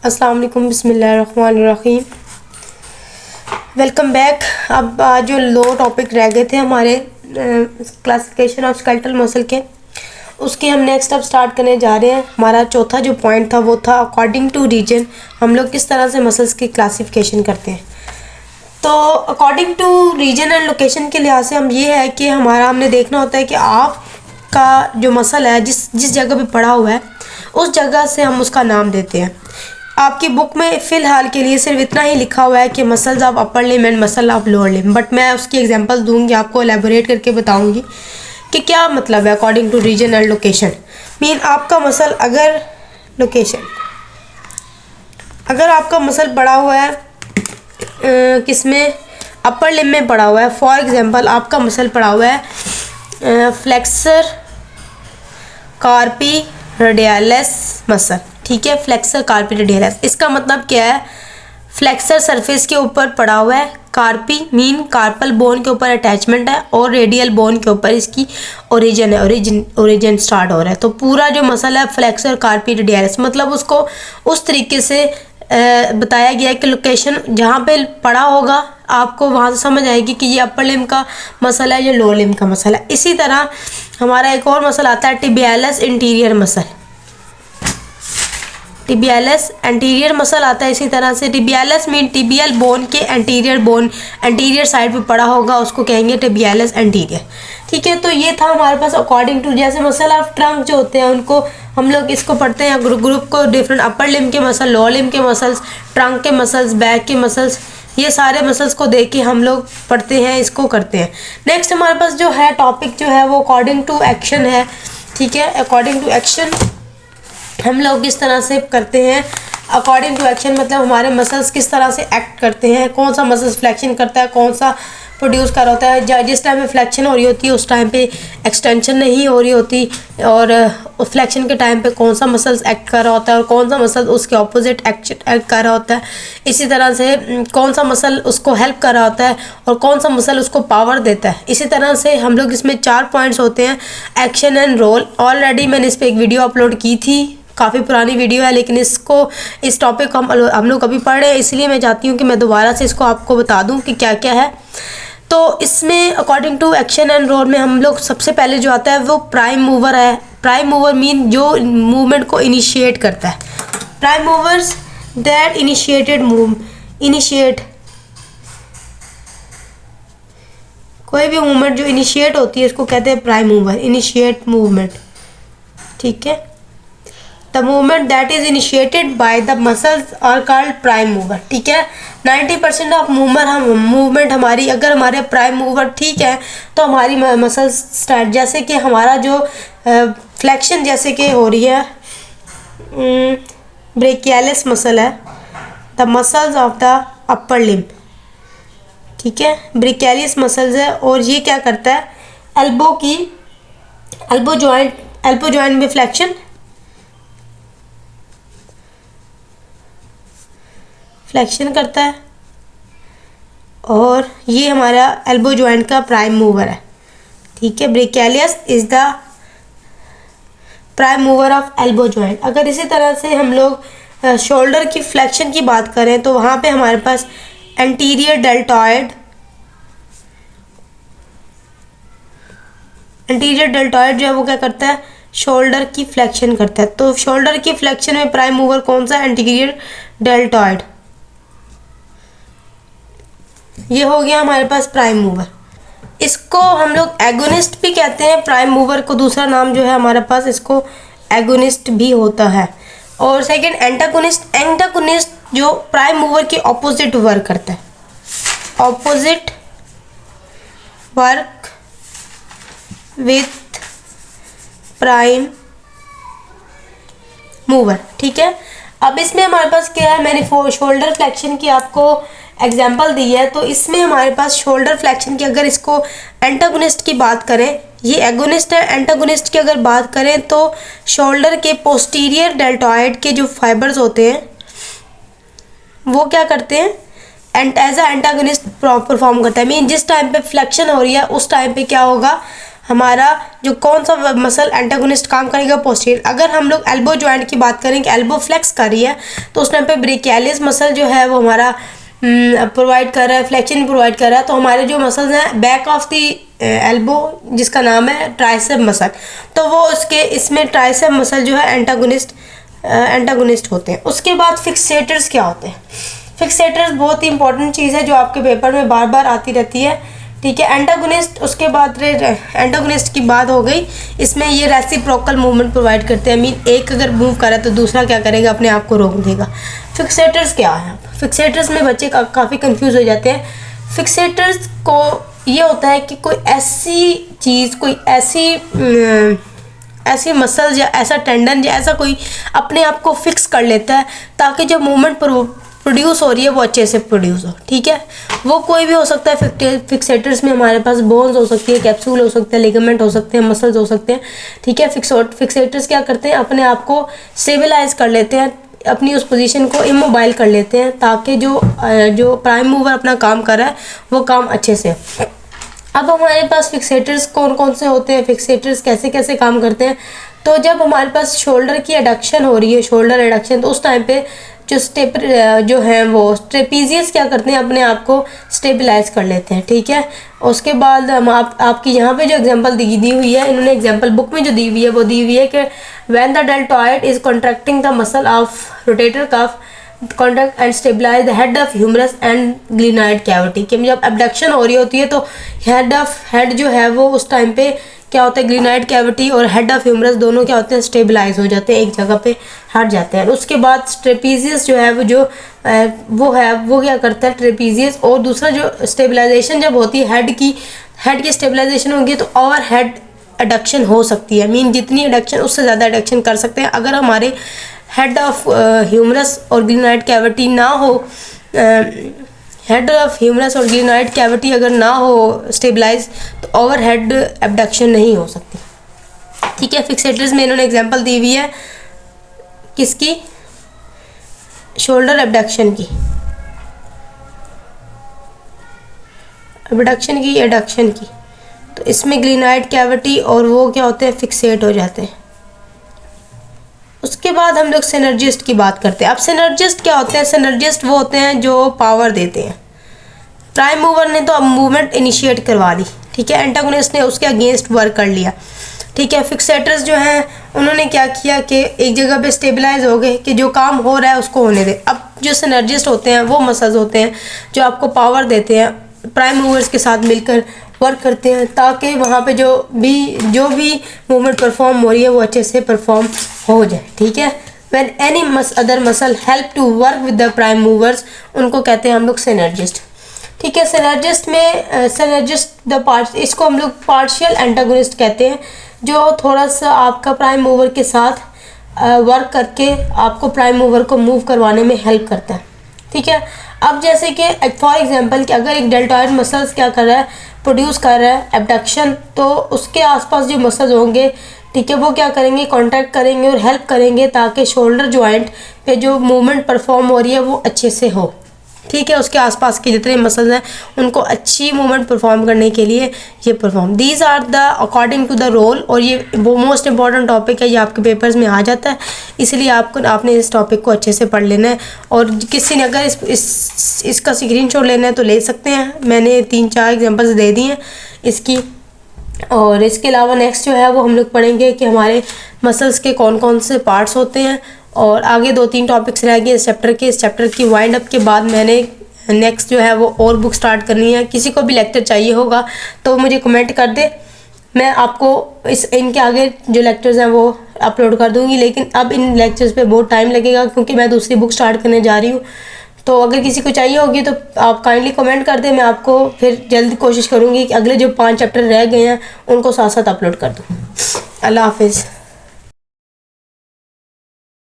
अस्सलाम वालेकुम, बिस्मिल्लाहिर्रहमानिर्रहीम। Welcome back. अब जो लो टॉपिक रह गए थे हमारे क्लासिफिकेशन ऑफ स्केलेटल मसल के, उसके हम नेक्स्ट अब स्टार्ट करने जा रहे हैं। हमारा चौथा जो पॉइंट था वो था अकॉर्डिंग टू रीजन, हम लोग किस तरह से मसल्स की क्लासिफिकेशन करते हैं। तो according to region and location के लिहाज से हम ये है कि हमने देखना होता है कि आपका जो मसल है जिस जगह पे पड़ा हुआ है उस जगह से हम उसका नाम देते हैं। आपकी बुक में फ़िलहाल के लिए सिर्फ इतना ही लिखा हुआ है कि muscles of upper limb and muscle of lower limb, but मैं उसकी एग्जांपल दूंगी, आपको एलेबोरेट करके बताऊंगी कि क्या मतलब है according to region and location. Mean आपका मसल अगर आपका मसल पड़ा हुआ है किसमें, अपर लिम्ब में पड़ा हुआ है। फॉर एग्जांपल आपका मसल पड़ा हुआ है फ्लेक्सर कार्पी रेडियलिस मसल, ठीक है, फ्लेक्सर कार्पी रेडियलिस। इसका मतलब क्या है, फ्लेक्सर सरफेस के ऊपर पड़ा हुआ है, कार्पी मीन कार्पल बोन के ऊपर अटैचमेंट है और रेडियल बोन के ऊपर इसकी ओरिजिन है, ओरिजिन स्टार्ट हो रहा है। तो पूरा जो मसल है फ्लेक्सर कार्पी रेडियलिस, मतलब उसको उस तरीके से बताया गया है कि लोकेशन जहाँ पे पड़ा होगा आपको वहाँ से समझ आएगी कि ये अपर लिम्ब का मसल है, ये लोअर लिम्ब का मसल है। इसी तरह हमारा एक और मसल आता है tibialis interior muscle, tibialis anterior muscle आता है। इसी तरह से टिबियालिस मीन टिबियल बोन के एंटीरियर साइड पे पड़ा होगा, उसको कहेंगे टिबियालिस एंटीरियर, ठीक है। तो ये था हमारे पास अकॉर्डिंग टू, जैसे मसल ऑफ ट्रंक जो होते हैं उनको हम लोग इसको पढ़ते हैं ग्रुप को, डिफरेंट अपर लिम्ब के मसल, लोअर लिम्ब के मसल्स, ट्रंक के मसल्स, बैक के मसल्स, ये सारे मसल्स को देख के हम लोग पढ़ते हैं, इसको करते हैं। नेक्स्ट हमारे पास जो है टॉपिक जो है वो अकॉर्डिंग टू एक्शन है, ठीक है। अकॉर्डिंग टू एक्शन हम लोग किस तरह से करते हैं, अकॉर्डिंग टू एक्शन मतलब हमारे मसल्स किस तरह से एक्ट करते हैं, कौन सा मसल्स फ्लेक्शन करता है, कौन सा प्रोड्यूस कर रहा होता है। जिस टाइम पे फ्लेक्शन हो रही होती है उस टाइम पे एक्सटेंशन नहीं हो रही होती, और फ्लेक्शन के टाइम पे कौन सा मसल्स एक्ट कर रहा होता है और कौन सा मसल उसके ऑपोजिट एक्ट कर रहा होता है। इसी तरह से कौन सा मसल उसको हेल्प कर रहा होता है और कौन सा मसल उसको पावर देता है। इसी तरह से हम लोग इसमें 4 पॉइंट्स होते हैं, एक्शन एंड रोल। ऑलरेडी मैंने इस पर एक वीडियो अपलोड की थी, काफ़ी पुरानी वीडियो है, लेकिन इस टॉपिक को हम लोग अभी पढ़ रहे हैं, इसलिए मैं चाहती हूँ कि मैं दोबारा से इसको आपको बता दूँ कि क्या क्या है। तो इसमें according to action and role में हम लोग सबसे पहले जो आता है वो प्राइम मूवर है। प्राइम मूवर मीन जो मूवमेंट को इनिशिएट करता है। प्राइम मूवर्स दैट इनिशिएट कोई भी मूवमेंट जो इनिशिएट होती है उसको कहते हैं प्राइम मूवर, इनिशिएट मूवमेंट, ठीक है। The movement that is initiated by the muscles are called prime mover, ठीक है। 90% ऑफ मूवमेंट हमारी, अगर हमारे प्राइम मूवर ठीक है तो हमारी मसल्स स्टार्ट, जैसे कि हमारा जो फ्लेक्शन जैसे कि हो रही है ब्रेकियालिस मसल है, the muscles of the upper limb, ठीक है, ब्रेकियालिस मसल्स है। और ये क्या करता है, एल्बो जॉइंट में फ्लेक्शन करता है, और ये हमारा एल्बो जॉइंट का प्राइम मूवर है, ठीक है। Brachialis is the prime mover of elbow joint. अगर इसी तरह से हम लोग शोल्डर की फ्लेक्शन की बात करें तो वहाँ पे हमारे पास एंटीरियर डेल्टॉइड जो है वो क्या करता है, शोल्डर की फ्लेक्शन करता है। तो शोल्डर की फ्लेक्शन में प्राइम मूवर कौन सा, एंटीरियर डेल्टॉइड, ये हो गया हमारे पास प्राइम मूवर। इसको हम लोग एगोनिस्ट भी कहते हैं, प्राइम मूवर को दूसरा नाम जो है हमारे पास, इसको एगोनिस्ट भी होता है। और सेकंड एंटागोनिस्ट जो प्राइम मूवर के ऑपोजिट वर्क करता है, opposite work with prime mover, ठीक है। अब इसमें हमारे पास क्या है, मैंने शोल्डर फ्लेक्शन की आपको एग्जाम्पल दी है, तो इसमें हमारे पास शोल्डर फ्लेक्शन की, अगर इसको एंटागोनिस्ट की बात करें, ये एगोनिस्ट है। एंटागोनिस्ट की अगर बात करें तो शोल्डर के पोस्टीरियर डेल्टॉइड के जो फाइबर्स होते हैं वो क्या करते हैं, एज अ एंटागोनिस्ट परफॉर्म करता है। मीन जिस टाइम पे फ्लेक्शन हो रही है उस टाइम पे क्या होगा, हमारा जो कौन सा मसल एंटागोनिस्ट काम करेगा, पोस्टीरियर। अगर हम लोग एल्बो जॉइंट की बात करें कि एल्बो फ्लेक्स कर रही है तो उस टाइम पे ब्रेकियलिस मसल जो है वो हमारा प्रोवाइड कर रहा है, फ्लेक्शन प्रोवाइड कर रहा है। तो हमारे जो मसल्स हैं बैक ऑफ दी एल्बो जिसका नाम है ट्राइसेप मसल, तो वो उसके इसमें ट्राइसेप मसल जो है एंटागोनिस्ट होते हैं। उसके बाद फिक्सेटर्स क्या होते हैं? फिक्सेटर्स बहुत ही इंपॉर्टेंट चीज़ है जो आपके पेपर में बार बार आती रहती है, ठीक है। एंटागोनिस्ट, उसके बाद एंटागोनिस्ट की बात हो गई, इसमें ये रेसिप्रोकल मूवमेंट प्रोवाइड करते हैं। मीन एक अगर मूव करे तो दूसरा क्या करेगा, अपने आप को रोक देगा। फिक्सेटर्स क्या है? फिक्सेटर्स में बच्चे काफ़ी कंफ्यूज हो जाते हैं। फिक्सेटर्स को ये होता है कि कोई ऐसी चीज़, कोई ऐसी मसल या ऐसा टेंडन या ऐसा कोई अपने आप को फिक्स कर लेता है ताकि जब मूवमेंट प्रोड्यूस हो रही है वो अच्छे से प्रोड्यूस हो, ठीक है। वो कोई भी हो सकता है। फिक्सेटर्स में हमारे पास बोन्स हो सकती है, कैप्सूल हो सकते हैं, लिगामेंट हो सकते हैं, मसल्स हो सकते हैं, ठीक है। फिक्सेटर्स क्या करते हैं, अपने आप को स्टेबलाइज कर लेते हैं, अपनी उस पोजीशन को इमोबाइल कर लेते हैं ताकि जो प्राइम मूवर अपना काम कर रहा है वो काम अच्छे से। अब हमारे पास फिक्सेटर्स कौन कौन से होते हैं, फिक्सेटर्स कैसे कैसे काम करते हैं? तो जब हमारे पास शोल्डर की एडक्शन हो रही है, शोल्डर एडक्शन, तो उस टाइम पे जो है वो ट्रेपीजियस क्या करते हैं, अपने आप को स्टेबलाइज कर लेते हैं, ठीक है। उसके बाद हम आपकी यहाँ पे जो एग्जांपल दी हुई है, इन्होंने एग्जांपल बुक में जो दी हुई है वो दी हुई है कि when the deltoid is contracting the muscle of rotator cuff contract and stabilize the head of humerus and glenoid cavity, कि जब एबडक्शन हो रही होती है तो हेड जो है वो उस टाइम पे क्या होता है, ग्लिनाइड कैविटी और हेड ऑफ ह्यूमरस दोनों क्या होते हैं, स्टेबलाइज हो जाते हैं, एक जगह पे हट जाते हैं। उसके बाद ट्रेपीजियस जो है वो क्या करता है, ट्रेपीजियस। और दूसरा जो स्टेबलाइजेशन जब होती है हेड की स्टेबलाइजेशन होगी तो ओवर हेड एडक्शन हो सकती है। मीन जितनी एडक्शन उससे ज़्यादा एडक्शन कर सकते हैं। अगर हमारे हेड ऑफ ह्यूमरस और ग्लिनाइड कैविटी ना हो, हेड ऑफ ह्यूमरस और ग्लिनाइड कैविटी अगर ना हो स्टेबलाइज, तो ओवर हेड एबडक्शन नहीं हो सकती, ठीक है। फिक्सेटर्स में इन्होंने एग्जांपल दी हुई है किसकी, शोल्डर एबडक्शन की, एडक्शन की। तो इसमें ग्लिनाइड कैविटी और वो क्या होते हैं, फिक्सेट हो जाते हैं। उसके बाद हम लोग सिनर्जिस्ट की बात करते हैं। अब सिनर्जिस्ट क्या होते हैं? सिनर्जिस्ट वो होते हैं जो पावर देते हैं। प्राइम मूवर ने तो अब मूवमेंट इनिशिएट करवा ली, ठीक है, एंटागोनिस्ट ने उसके अगेंस्ट वर्क कर लिया, ठीक है। फिक्सेटर्स जो हैं उन्होंने क्या किया कि एक जगह पे स्टेबलाइज हो गए कि जो काम हो रहा है उसको होने दे। अब जो सिनर्जिस्ट होते हैं वो मसल्स होते हैं जो आपको पावर देते हैं, प्राइम मूवर्स के साथ मिलकर वर्क करते हैं ताकि वहाँ पे जो भी मूवमेंट परफॉर्म हो रही है वो अच्छे से परफॉर्म हो जाए, ठीक है। When any other muscle help to work with the prime movers, उनको कहते हैं हम लोग सिनर्जिस्ट, ठीक है। सिनर्जिस्ट में इसको हम लोग पार्शियल एंटागोनिस्ट कहते हैं, जो थोड़ा सा आपका प्राइम मूवर के साथ वर्क करके आपको प्राइम मूवर को मूव करवाने में हेल्प करता है, ठीक है। अब जैसे कि फॉर एग्जांपल कि अगर एक डेल्टॉइड मसल्स क्या कर रहा है, प्रोड्यूस कर रहा है एबडक्शन, तो उसके आसपास जो मसल्स होंगे, ठीक है, वो क्या करेंगे, कॉन्ट्रैक्ट करेंगे और हेल्प करेंगे ताकि शोल्डर जॉइंट पे जो मूवमेंट परफॉर्म हो रही है वो अच्छे से हो, ठीक है। उसके आसपास के जितने मसल्स हैं उनको अच्छी मूवमेंट परफॉर्म करने के लिए ये perform, these are the according to the role. और ये वो मोस्ट इंपॉर्टेंट टॉपिक है, ये आपके पेपर्स में आ जाता है, इसलिए आपने इस टॉपिक को अच्छे से पढ़ लेना है। और किसी ने अगर इसका स्क्रीनशॉट लेना है तो ले सकते हैं, मैंने 3-4 एग्जांपल्स दे दिए हैं इसकी। और इसके अलावा नेक्स्ट जो है वो हम लोग पढ़ेंगे कि हमारे मसल्स के कौन कौन से पार्ट्स होते हैं। और आगे 2-3 टॉपिक्स रह गए इस चैप्टर की वाइंड अप के बाद मैंने नेक्स्ट जो है वो और बुक स्टार्ट करनी है। किसी को भी लेक्चर चाहिए होगा तो मुझे कमेंट कर दे, मैं आपको इनके आगे जो लेक्चर्स हैं वो अपलोड कर दूंगी। लेकिन अब इन लेक्चर्स पे बहुत टाइम लगेगा क्योंकि मैं दूसरी बुक स्टार्ट करने जा रही हूँ। तो अगर किसी को चाहिए होगी तो आप काइंडली कमेंट कर दें, मैं आपको फिर जल्दी कोशिश करूँगी कि अगले जो 5 चैप्टर रह गए हैं उनको साथ साथ अपलोड कर दूँ। अल्लाह हाफिज़।